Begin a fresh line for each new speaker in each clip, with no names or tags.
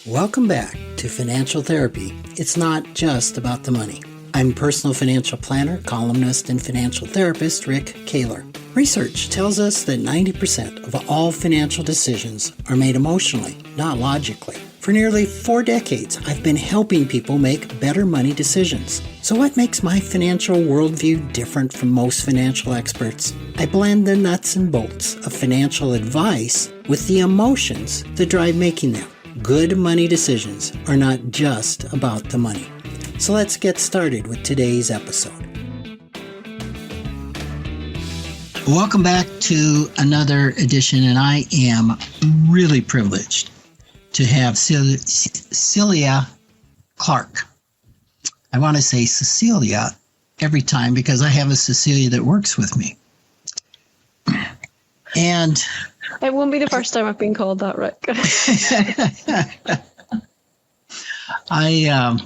Welcome back to Financial Therapy. It's not just about the money. I'm personal financial planner, columnist, and financial therapist Rick Kahler. Research tells us that 90% of all financial decisions are made emotionally, not logically. For nearly 4 decades, I've been helping people make better money decisions. So what makes my financial worldview different from most financial experts? I blend the nuts and bolts of financial advice with the emotions that drive making them. Good money decisions are not just about the money. So let's get started with today's episode. Welcome back to another edition, and I am really privileged to have Celia Clark. I want to say Cecilia every time because I have a Cecilia that works with me. And
it won't be the first time I've been called that, Rick.
I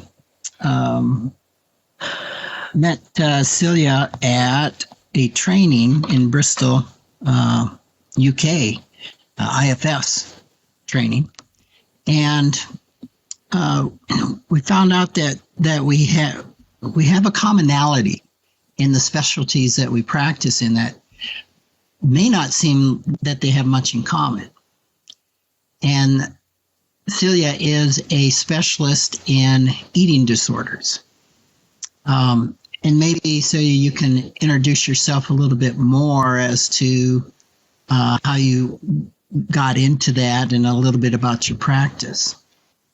met Celia at a training in Bristol, UK, IFS training. And we found out that we have a commonality in the specialties that we practice in that may not seem that they have much in common. And Celia is a specialist in eating disorders. And maybe, Celia, you can introduce yourself a little bit more as to how you got into that and a little bit about your practice.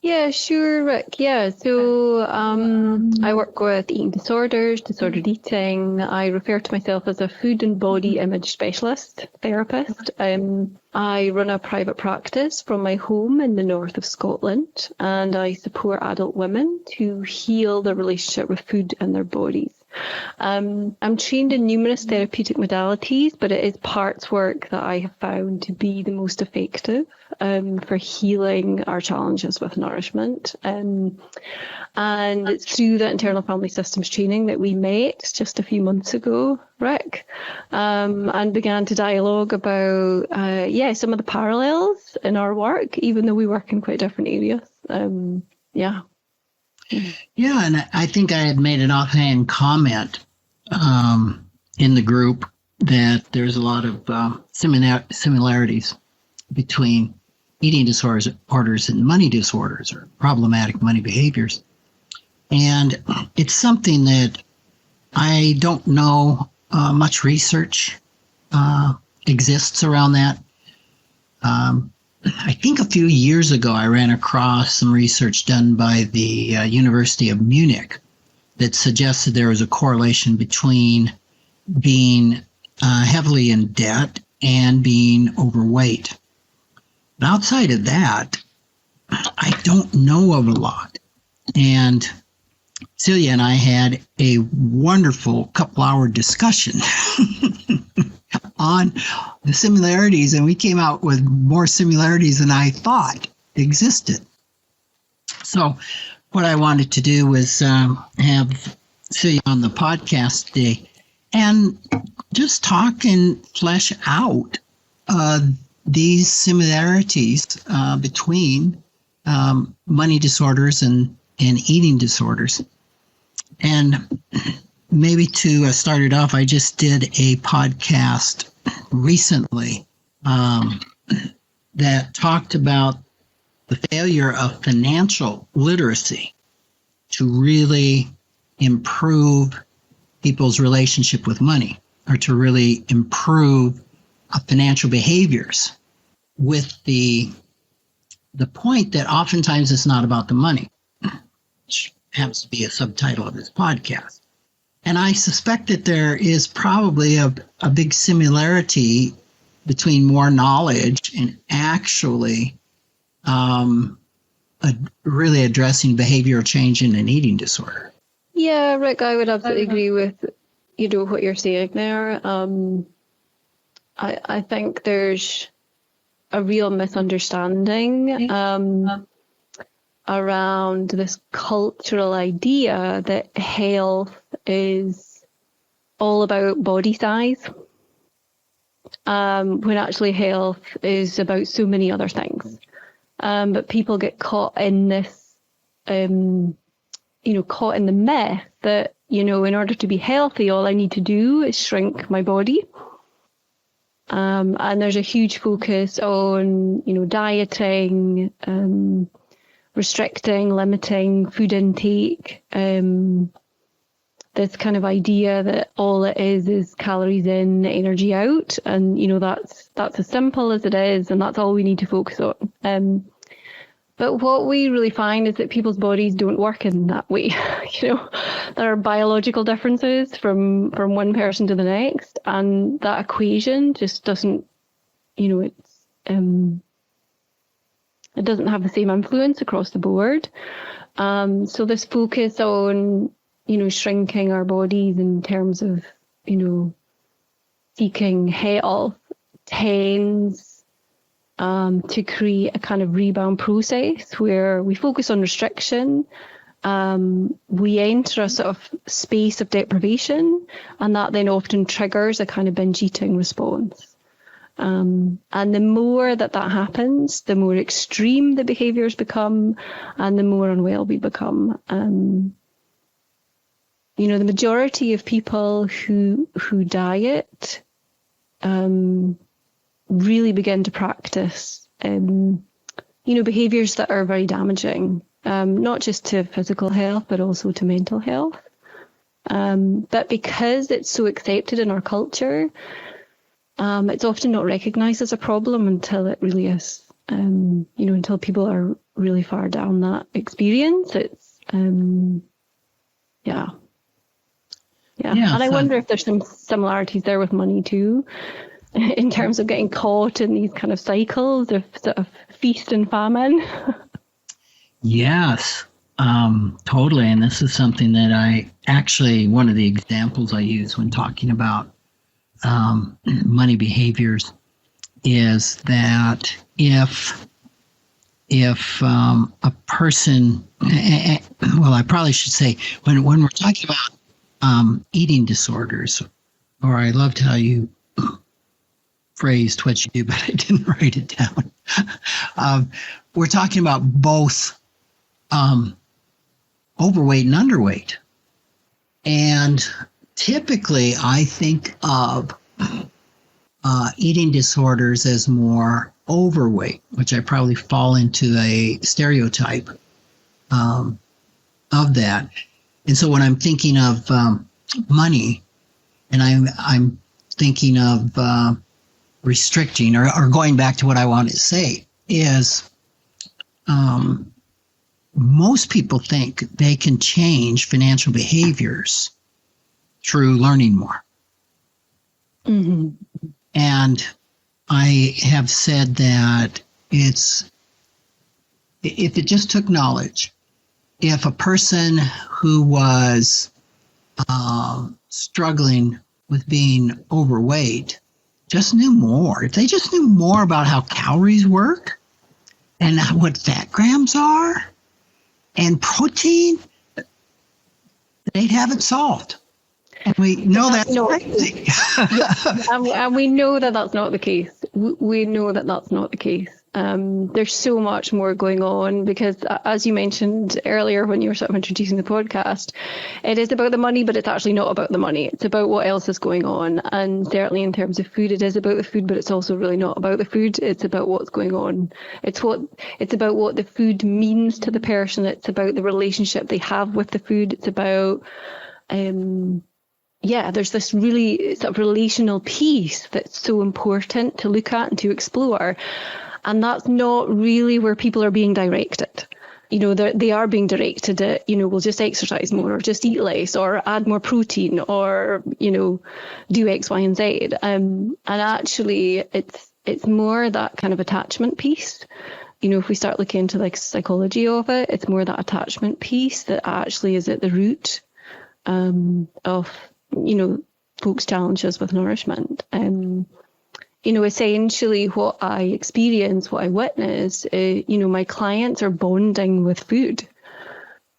Yeah, sure, Rick. Yeah, so I work with eating disorders, disordered eating. I refer to myself as a food and body image specialist therapist. I run a private practice from my home in the north of Scotland, and I support adult women to heal their relationship with food and their bodies. I'm trained in numerous therapeutic modalities, but it is parts work that I have found to be the most effective for healing our challenges with nourishment. And it's through that internal family systems training that we met just a few months ago, Rick, and began to dialogue about, some of the parallels in our work, even though we work in quite different areas.
Yeah, and I think I had made an offhand comment in the group that there's a lot of similarities between eating disorders and money disorders or problematic money behaviors. And it's something that I don't know much research exists around that. I think a few years ago, I ran across some research done by the University of Munich that suggested there was a correlation between being heavily in debt and being overweight. But outside of that, I don't know of a lot. And Celia and I had a wonderful couple-hour discussion on the similarities, and we came out with more similarities than I thought existed. So what I wanted to do was have Celia on the podcast today and just talk and flesh out these similarities between money disorders and eating disorders. And maybe to start it off, I just did a podcast recently that talked about the failure of financial literacy to really improve people's relationship with money or to really improve financial behaviors, with the point that oftentimes it's not about the money, which happens to be a subtitle of this podcast. And I suspect that there is probably a big similarity between more knowledge and actually really addressing behavioral change in an eating disorder.
Yeah, Rick, I would absolutely agree with what you're saying there. I think there's a real misunderstanding around this cultural idea that health is all about body size, when actually health is about so many other things. But people get caught in this, caught in the myth that, in order to be healthy, all I need to do is shrink my body. And there's a huge focus on, dieting, restricting, limiting food intake. This kind of idea that all it is calories in, energy out, and that's as simple as it is, and that's all we need to focus on. But what we really find is that people's bodies don't work in that way. There are biological differences from one person to the next, and that equation just doesn't, it doesn't have the same influence across the board. So this focus on, shrinking our bodies in terms of, seeking health tends to create a kind of rebound process where we focus on restriction. We enter a sort of space of deprivation, and that then often triggers a kind of binge eating response. And the more that happens, the more extreme the behaviours become, and the more unwell we become. The majority of people who diet really begin to practice, behaviours that are very damaging, not just to physical health, but also to mental health. But because it's so accepted in our culture, it's often not recognised as a problem until it really is. Until people are really far down that experience. It's, yeah. And I wonder if there's some similarities there with money too, in terms of getting caught in these kind of cycles of sort of feast and famine.
Yes, totally. And this is something that one of the examples I use when talking about money behaviors is that if a person, well, I probably should say, when we're talking about eating disorders, or I loved how you phrased what you do, but I didn't write it down. We're talking about both overweight and underweight. And typically I think of eating disorders as more overweight, which I probably fall into a stereotype of that. And so when I'm thinking of money, and I'm thinking of restricting, or going back to what I wanted to say, is most people think they can change financial behaviors through learning more.
Mm-hmm.
And I have said that if it just took knowledge, if a person who was struggling with being overweight just knew more, if they just knew more about how calories work and what fat grams are and protein, they'd have it solved. And we know that's crazy.
And we know that that's not the case. We know that that's not the case. There's so much more going on because, as you mentioned earlier when you were sort of introducing the podcast, it is about the money, but it's actually not about the money. It's about what else is going on. And certainly in terms of food, it is about the food, but it's also really not about the food. It's about what's going on. It's about what the food means to the person. It's about the relationship they have with the food. It's about, there's this really sort of relational piece that's so important to look at and to explore. And that's not really where people are being directed. They are being directed at, we'll just exercise more, or just eat less, or add more protein, or, do X, Y, and Z. And actually, it's more that kind of attachment piece. If we start looking into like psychology of it, it's more that attachment piece that actually is at the root of, folks' challenges with nourishment. Essentially what I experience, what I witness, my clients are bonding with food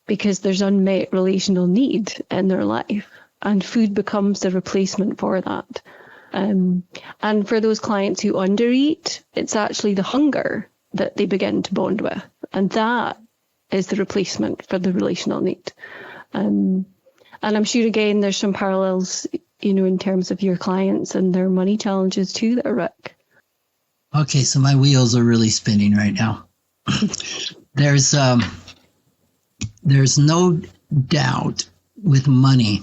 because there's unmet relational need in their life, and food becomes the replacement for that. And for those clients who undereat, it's actually the hunger that they begin to bond with. And that is the replacement for the relational need. And I'm sure, again, there's some parallels, in terms of your clients and their money challenges too, there, Rick.
Okay, so my wheels are really spinning right now. There's no doubt with money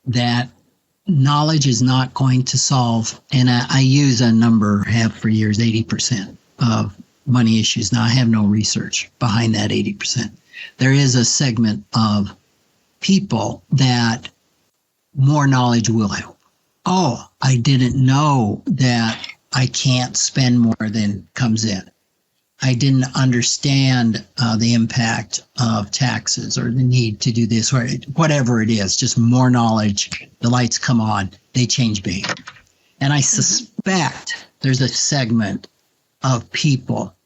that knowledge is not going to solve, and I use a number, have for years, 80% of money issues. Now, I have no research behind that 80%. There is a segment of people that more knowledge will help. Oh, I didn't know that I can't spend more than comes in. I didn't understand the impact of taxes or the need to do this or whatever it is, just more knowledge. The lights come on, they change behavior. And I suspect there's a segment of people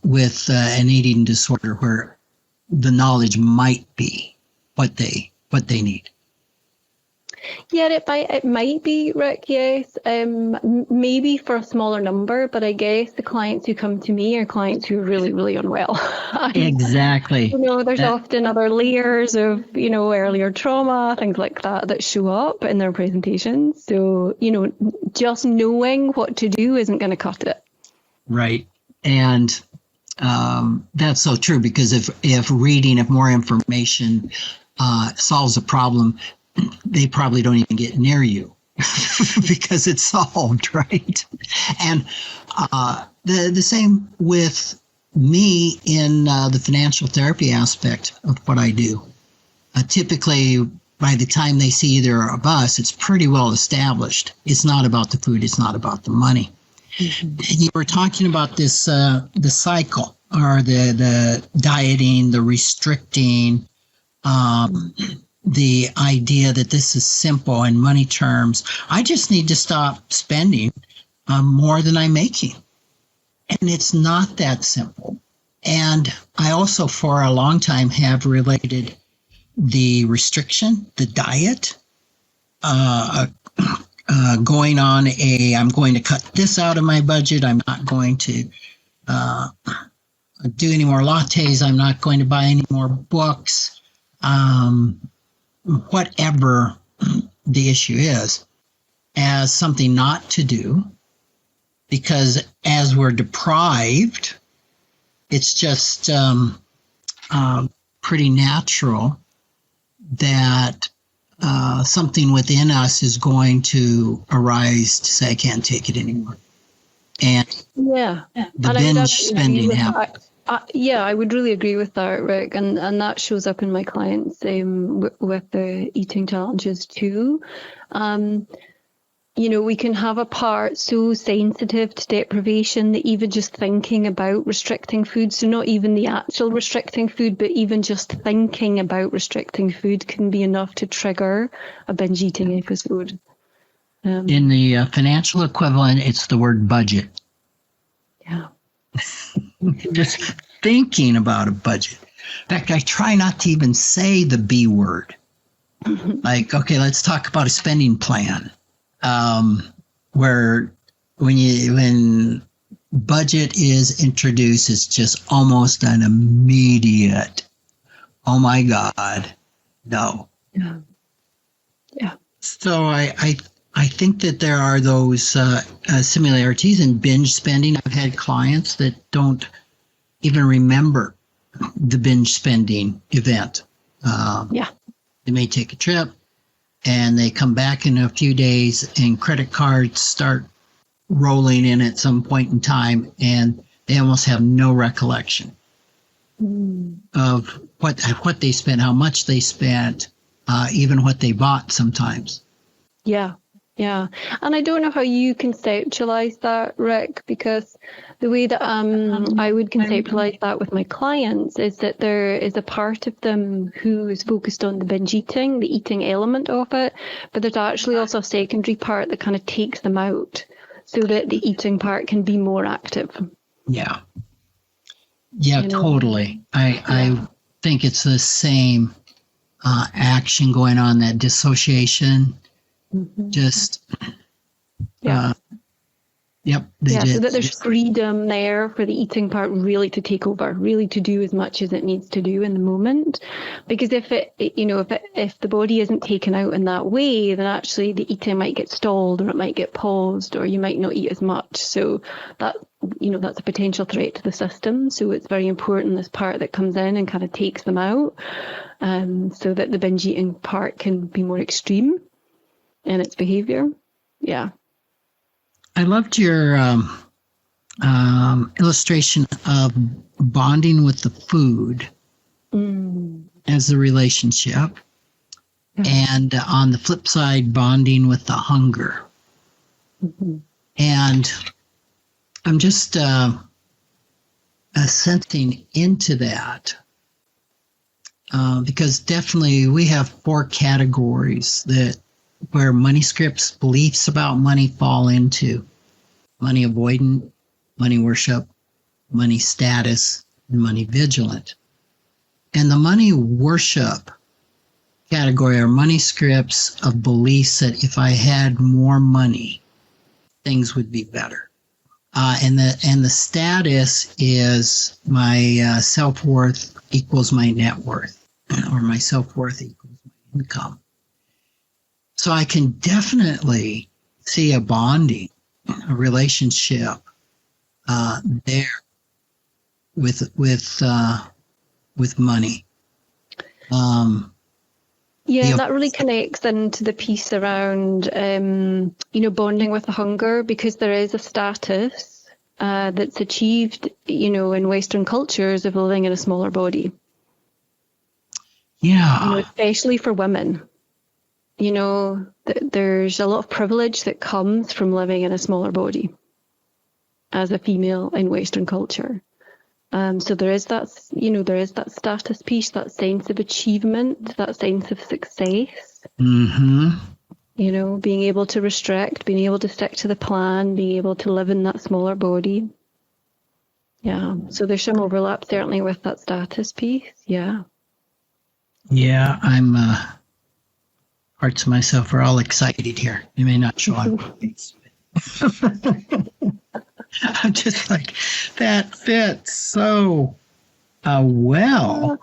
with an eating disorder where the knowledge might be what they need.
Yeah, it might be, Rick, yes. Maybe for a smaller number, but I guess the clients who come to me are clients who are really, really unwell.
Exactly.
There's often other layers of, earlier trauma, things like that show up in their presentations. So, just knowing what to do isn't going to cut it.
Right. And that's so true, because if more information solves a problem, they probably don't even get near you because it's solved, right? And the same with me in the financial therapy aspect of what I do. Typically, by the time they see either of us, it's pretty well established. It's not about the food. It's not about the money. Mm-hmm. You were talking about this, the cycle, or the dieting, the restricting, the idea that this is simple in money terms. I just need to stop spending more than I'm making. And it's not that simple. And I also, for a long time, have related the restriction, the diet, going on I'm going to cut this out of my budget. I'm not going to do any more lattes. I'm not going to buy any more books. Whatever the issue is, as something not to do, because as we're deprived, it's just pretty natural that something within us is going to arise to say, I can't take it anymore. And the binge spending happens.
I would really agree with that, Rick, and that shows up in my clients with the eating challenges too. We can have a part so sensitive to deprivation that even just thinking about restricting food, so not even the actual restricting food, but even just thinking about restricting food can be enough to trigger a binge eating episode.
In the financial equivalent, it's the word budget.
Yeah.
Just thinking about a budget. In fact, I try not to even say the B word. Like, okay, let's talk about a spending plan. Where when budget is introduced, it's just almost an immediate, oh my God, no. Yeah. So I think that there are those similarities in binge spending. I've had clients that don't even remember the binge spending event. They may take a trip and they come back in a few days and credit cards start rolling in at some point in time, and they almost have no recollection of what they spent, how much they spent, even what they bought sometimes.
Yeah. And I don't know how you conceptualize that, Rick, because the way that I would conceptualize that with my clients is that there is a part of them who is focused on the binge eating, the eating element of it, but there's actually also a secondary part that kind of takes them out so that the eating part can be more active.
Yeah, totally. I think it's the same action going on, that dissociation. Mm-hmm. Just Yep, they
Yeah,
did.
so that there's freedom there for the eating part really to take over, really to do as much as it needs to do in the moment. Because if if the body isn't taken out in that way, then actually the eating might get stalled, or it might get paused, or you might not eat as much. So that's a potential threat to the system. So it's very important, this part that comes in and kind of takes them out, so that the binge eating part can be more extreme in its behavior. Yeah.
I loved your illustration of bonding with the food as a relationship, and on the flip side, bonding with the hunger. And I'm just sensing into that, because definitely we have 4 categories where money scripts, beliefs about money fall into: money avoidant, money worship, money status, and money vigilant. And the money worship category are money scripts of beliefs that if I had more money, things would be better. And the status is my self-worth equals my net worth, or my self-worth equals my income. So I can definitely see a bonding, a relationship there with money.
That really connects into the piece around bonding with the hunger, because there is a status that's achieved in Western cultures of living in a smaller body.
Yeah.
Especially for women. There's a lot of privilege that comes from living in a smaller body as a female in Western culture. So there is that status piece, that sense of achievement, that sense of success.
Mm-hmm.
Being able to restrict, being able to stick to the plan, being able to live in that smaller body. Yeah. So there's some overlap certainly with that status piece. Yeah.
Yeah, I'm parts of myself are all excited here. You may not show on my face. I'm just like, that fits so well.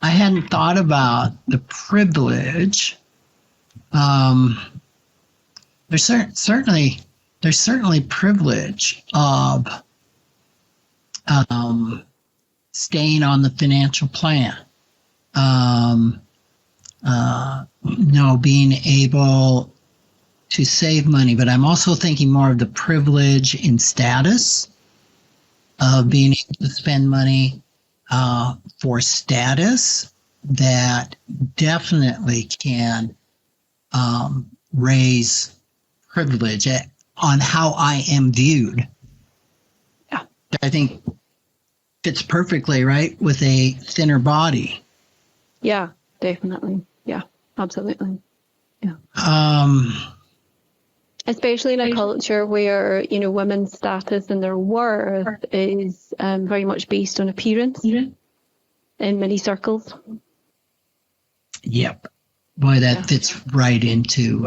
I hadn't thought about the privilege. There's certainly privilege of staying on the financial plan. Being able to save money, but I'm also thinking more of the privilege in status of being able to spend money for status that definitely can raise privilege on how I am viewed. Yeah, I think fits perfectly, right, with a thinner body.
Yeah, definitely. Yeah, absolutely. Yeah. Especially in a culture where, women's status and their worth is very much based on appearance in many circles.
Yep. Boy, that fits right into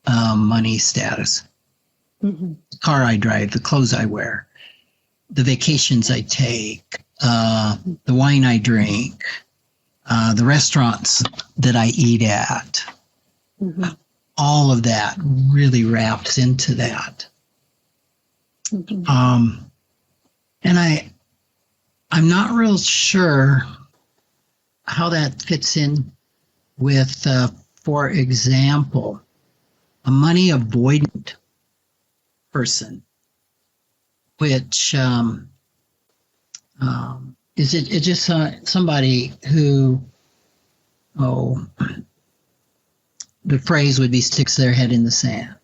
money status. Mm-hmm. The car I drive, the clothes I wear, the vacations I take, the wine I drink, the restaurants that I eat at. Mm-hmm. All of that really wraps into that. Mm-hmm. And I'm not real sure how that fits in with, for example, a money avoidant person, which is it just somebody who, the phrase would be sticks their head in the sand,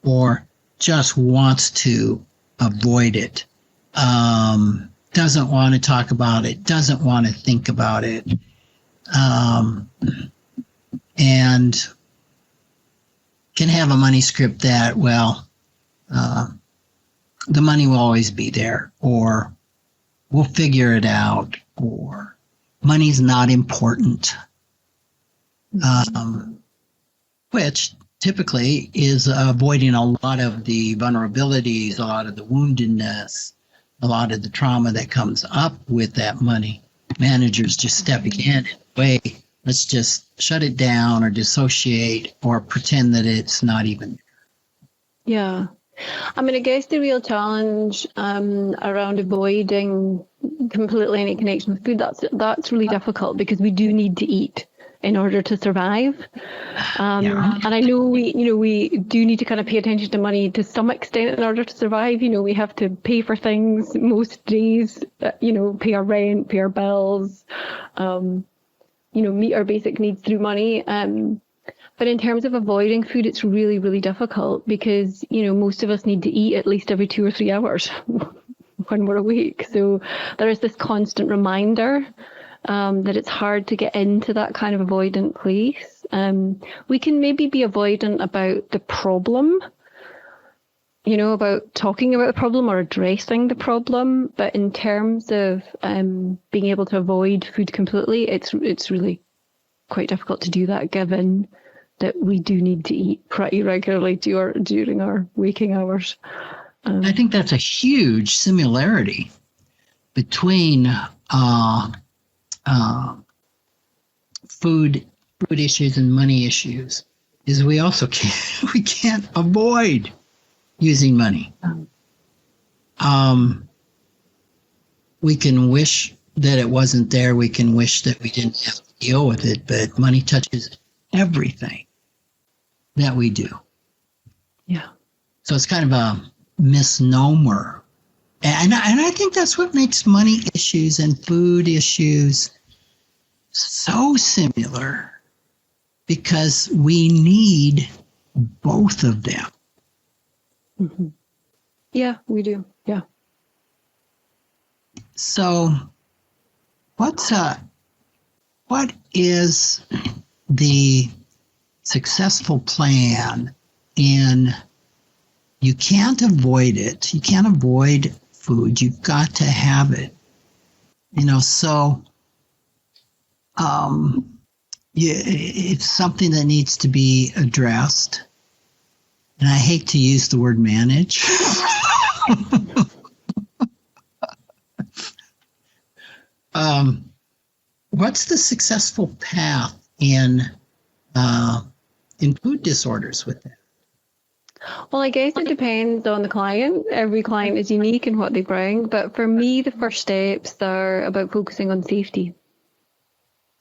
or just wants to avoid it, doesn't want to talk about it, doesn't want to think about it, and can have a money script that, the money will always be there, or we'll figure it out, or money's not important. Which typically is avoiding a lot of the vulnerabilities, a lot of the woundedness, a lot of the trauma that comes up with that money. Managers just stepping in and way, let's just shut it down or dissociate or pretend that it's not even.
Yeah. I mean, I guess the real challenge around avoiding completely any connection with food, that's really difficult because we do need to eat in order to survive. And I know we do need to kind of pay attention to money to some extent in order to survive. We have to pay for things most days, pay our rent, pay our bills, meet our basic needs through money. But in terms of avoiding food, it's really, really difficult because, most of us need to eat at least every 2 or 3 hours when we're awake. So there is this constant reminder that it's hard to get into that kind of avoidant place. We can maybe be avoidant about the problem, about talking about the problem or addressing the problem. But in terms of being able to avoid food completely, it's really quite difficult to do that given that we do need to eat pretty regularly during our waking hours.
I think that's a huge similarity between food issues and money issues. Is we also can't avoid using money. We can wish that it wasn't there. We can wish that we didn't have to deal with it, but money touches everything that we do.
Yeah.
So it's kind of a misnomer. And I think that's what makes money issues and food issues so similar, because we need both of them.
Mm-hmm. Yeah, we do. Yeah.
So what is the successful plan in, you can't avoid it. You can't avoid food. You've got to have it. So it's something that needs to be addressed. And I hate to use the word manage. What's the successful path in food disorders with that?
Well, I guess it depends on the client. Every client is unique in what they bring. But for me, the first steps are about focusing on safety.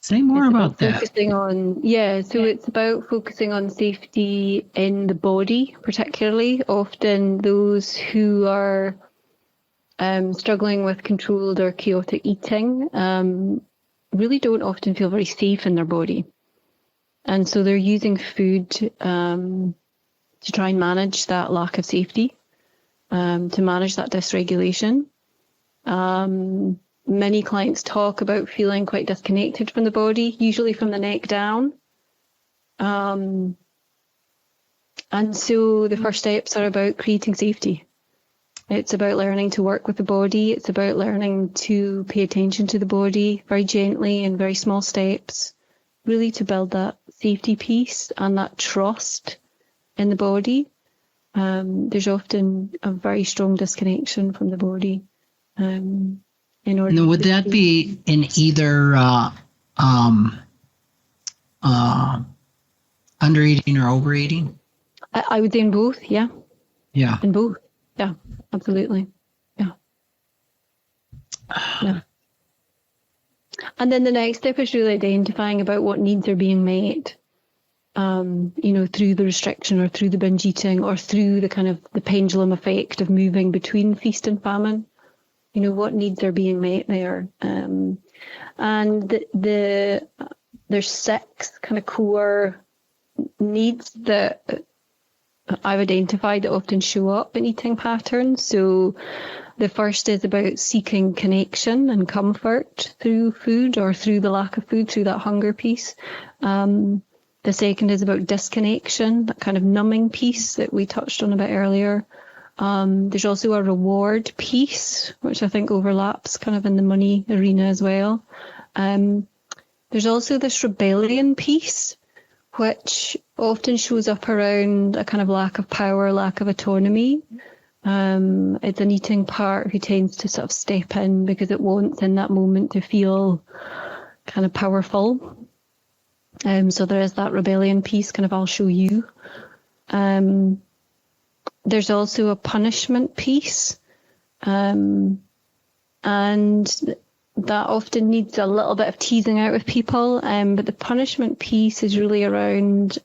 Say more about that.
It's about focusing on safety in the body, particularly. Often those who are struggling with controlled or chaotic eating really don't often feel very safe in their body. And so they're using food to try and manage that lack of safety, to manage that dysregulation. Many clients talk about feeling quite disconnected from the body, usually from the neck down. And so the first steps are about creating safety. It's about learning to work with the body. It's about learning to pay attention to the body very gently in very small steps, really to build that safety piece and that trust in the body. There's often a very strong disconnection from the body.
Would that be in either undereating or overeating?
I would say in both, yeah.
Yeah.
In both, yeah, absolutely, yeah. Yeah. And then the next step is really identifying about what needs are being met, through the restriction or through the binge eating or through the kind of the pendulum effect of moving between feast and famine. What needs are being met there. And there's 6 kind of core needs that I've identified that often show up in eating patterns. So the first is about seeking connection and comfort through food or through the lack of food, through that hunger piece. The second is about disconnection, that kind of numbing piece that we touched on a bit earlier. There's also a reward piece, which I think overlaps kind of in the money arena as well. There's also this rebellion piece, which often shows up around a kind of lack of power, lack of autonomy. It's an eating part who tends to sort of step in because it wants in that moment to feel kind of powerful. So there is that rebellion piece, kind of I'll show you. There's also a punishment piece. And that often needs a little bit of teasing out with people. But the punishment piece is really around,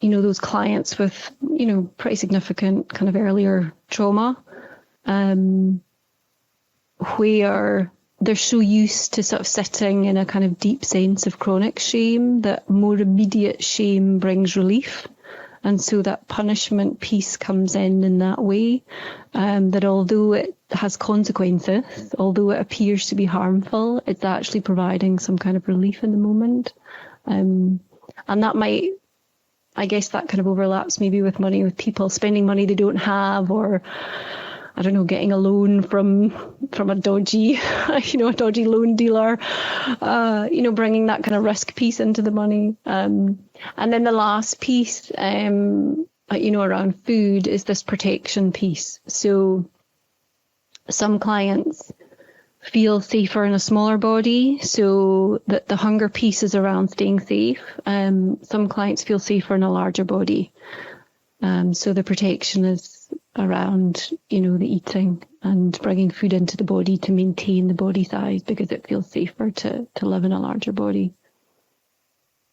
those clients with, pretty significant kind of earlier trauma, where they're so used to sort of sitting in a kind of deep sense of chronic shame that more immediate shame brings relief. And so that punishment piece comes in that way, that although it has consequences, although it appears to be harmful, it's actually providing some kind of relief in the moment. And that might, I guess that kind of overlaps maybe with money, with people spending money they don't have, or I don't know, getting a loan from a dodgy, a dodgy loan dealer, bringing that kind of risk piece into the money. And then the last piece, around food is this protection piece. So some clients feel safer in a smaller body, so that the hunger piece is around staying safe. Some clients feel safer in a larger body. So the protection is around, the eating and bringing food into the body to maintain the body size because it feels safer to live in a larger body.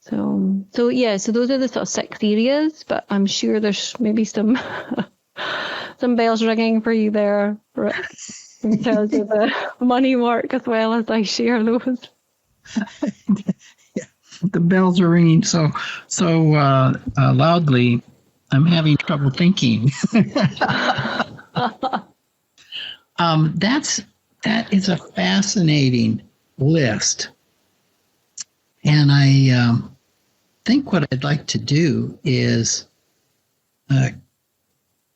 So those are the sort of 6 areas, but I'm sure there's maybe some bells ringing for you there, Rick, in terms of the money work as well as I share those.
Yeah, the bells are ringing so loudly. I'm having trouble thinking. That is a fascinating list. And I think what I'd like to do is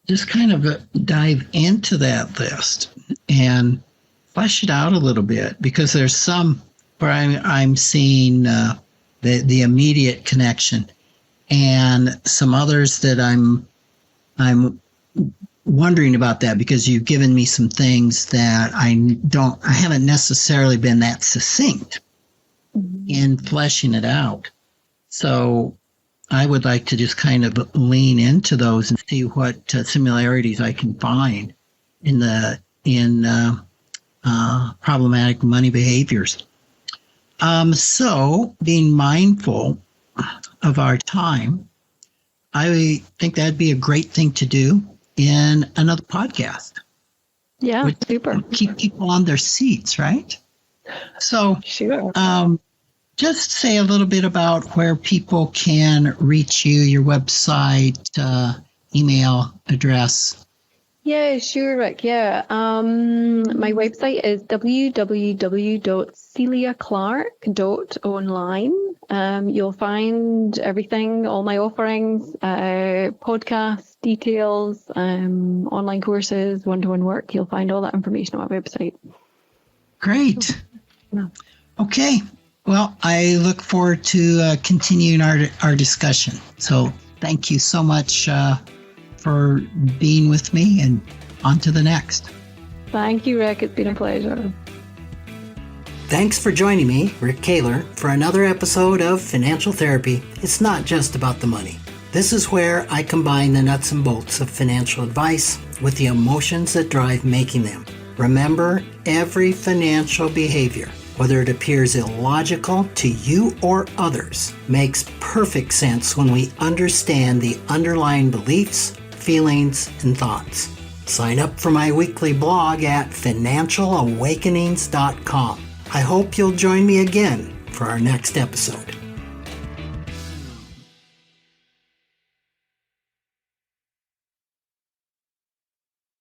just kind of dive into that list and flesh it out a little bit, because there's some where I'm seeing the immediate connection, and some others that I'm wondering about that, because you've given me some things that I haven't necessarily been that succinct in fleshing it out. So I would like to just kind of lean into those and see what similarities I can find in problematic money behaviors. So being mindful of our time, I think that'd be a great thing to do in another podcast.
Yeah, super.
Keep people on their seats, right? So,
sure.
Just say a little bit about where people can reach you, your website, email address.
Yeah, sure, Rick. Yeah. My website is www.celiaclark.online. You'll find everything, all my offerings, podcast details, online courses, one-to-one work. You'll find all that information on my website. Great. Yeah.
Okay. Well, I look forward to continuing our discussion. So thank you so much for being with me, and on to the next.
Thank you, Rick. It's been a pleasure.
Thanks for joining me, Rick Kahler, for another episode of Financial Therapy. It's not just about the money. This is where I combine the nuts and bolts of financial advice with the emotions that drive making them. Remember, every financial behavior, whether it appears illogical to you or others, makes perfect sense when we understand the underlying beliefs, feelings, and thoughts. Sign up for my weekly blog at financialawakenings.com. I hope you'll join me again for our next episode.